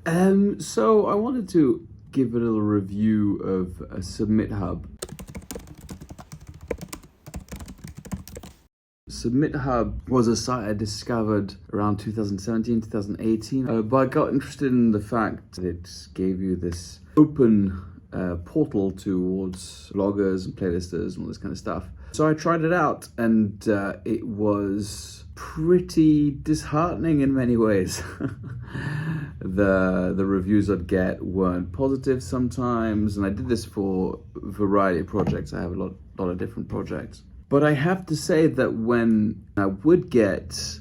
So I wanted to give a little review of SubmitHub. SubmitHub was a site I discovered around 2017, 2018, but I got interested in the fact that it gave you this open portal towards bloggers and playlisters and all this kind of stuff. So I tried it out, and it was pretty disheartening in many ways. The reviews I'd get weren't positive sometimes, and I did this for a variety of projects. I have a lot of different projects. But I have to say that when I would get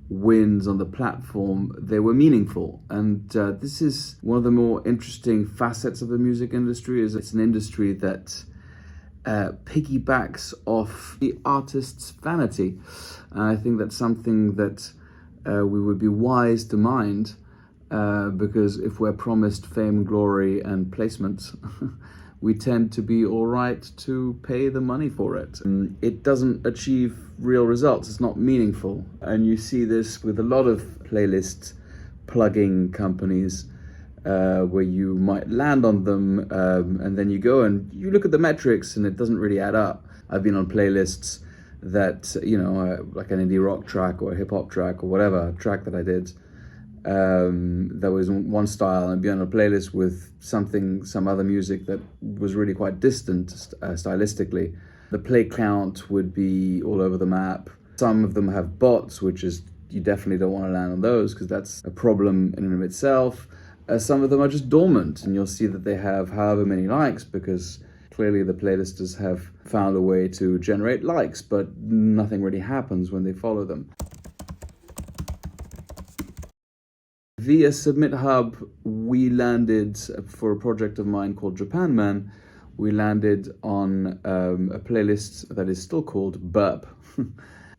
wins on the platform, they were meaningful. And this is one of the more interesting facets of the music industry. Is it's an industry that piggybacks off the artist's vanity. And I think that's something that we would be wise to mind, because if we're promised fame, glory, and placements, we tend to be all right to pay the money for it. It doesn't achieve real results. It's not meaningful. And you see this with a lot of playlist plugging companies, where you might land on them, and then you go and you look at the metrics and it doesn't really add up. I've been on playlists that, like an indie rock track or a hip hop track or whatever track that I did, that was one style, and be on a playlist with some other music that was really quite distant stylistically. The play count would be all over the map. Some of them have bots, which is, you definitely don't want to land on those because that's a problem in and of itself. Some of them are just dormant, and you'll see that they have however many likes because clearly the playlisters have found a way to generate likes, but nothing really happens when they follow them. Via SubmitHub, we landed, for a project of mine called Japan Man, we landed on a playlist that is still called Burp.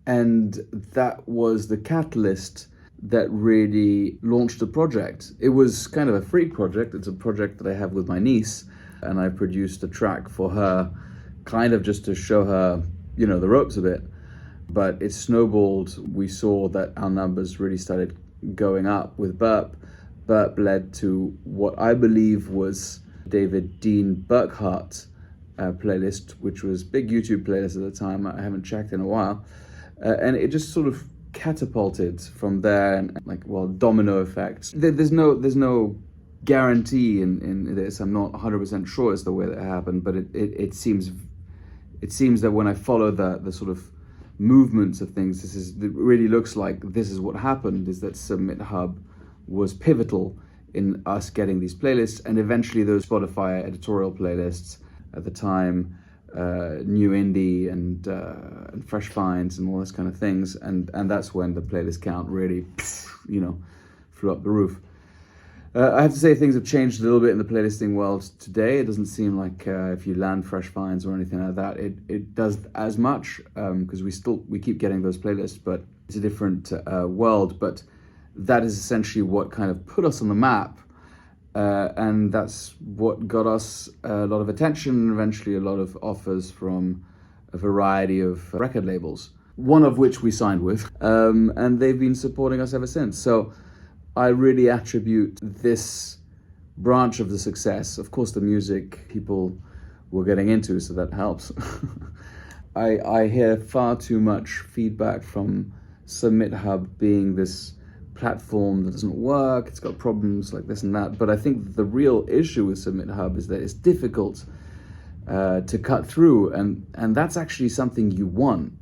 And that was the catalyst that really launched the project. It was kind of a freak project. It's a project that I have with my niece, and I produced a track for her, kind of just to show her, the ropes a bit. But it snowballed. We saw that our numbers really started going up with Burp. Burp led to what I believe was David Dean Burkhart playlist, which was big YouTube playlist at the time. I haven't checked in a while. And it just sort of catapulted from there, and domino effects. There's no guarantee in this. I'm not 100% sure it's the way that happened, but it seems that when I follow the sort of movements of things, it really looks like this is what happened, is that SubmitHub was pivotal in us getting these playlists, and eventually those Spotify editorial playlists at the time, New Indie and Fresh Finds and all this kind of things, and that's when the playlist count really, flew up the roof. I have to say things have changed a little bit in the playlisting world today. It doesn't seem like if you land Fresh Finds or anything like that, it does as much, because we keep getting those playlists, but it's a different world. But that is essentially what kind of put us on the map, and that's what got us a lot of attention and eventually a lot of offers from a variety of record labels, one of which we signed with, and they've been supporting us ever since. So I really attribute this branch of the success. Of course, the music people were getting into, so that helps. I hear far too much feedback from SubmitHub being this platform that doesn't work, it's got problems like this and that. But I think the real issue with SubmitHub is that it's difficult to cut through, and that's actually something you want,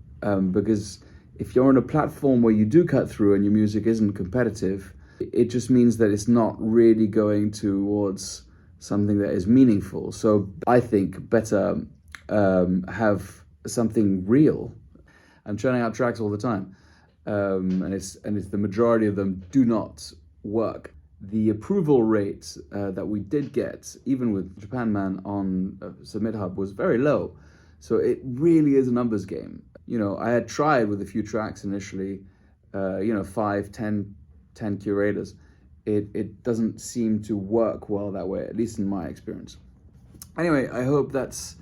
because if you're on a platform where you do cut through and your music isn't competitive, it just means that it's not really going towards something that is meaningful. So I think better have something real. I'm churning out tracks all the time, and it's the majority of them do not work. The approval rate that we did get, even with Japan Man on SubmitHub, was very low. So it really is a numbers game. I had tried with a few tracks initially, 5, 10 curators. It doesn't seem to work well that way, at least in my experience. Anyway, I hope that's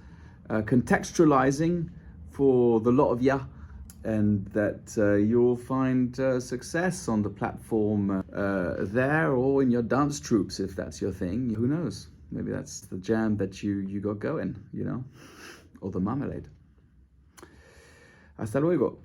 contextualizing for the lot of ya. and that you'll find success on the platform there, or in your dance troops if that's your thing. Who knows? Maybe that's the jam that you got going, you know, or the marmalade. Hasta luego.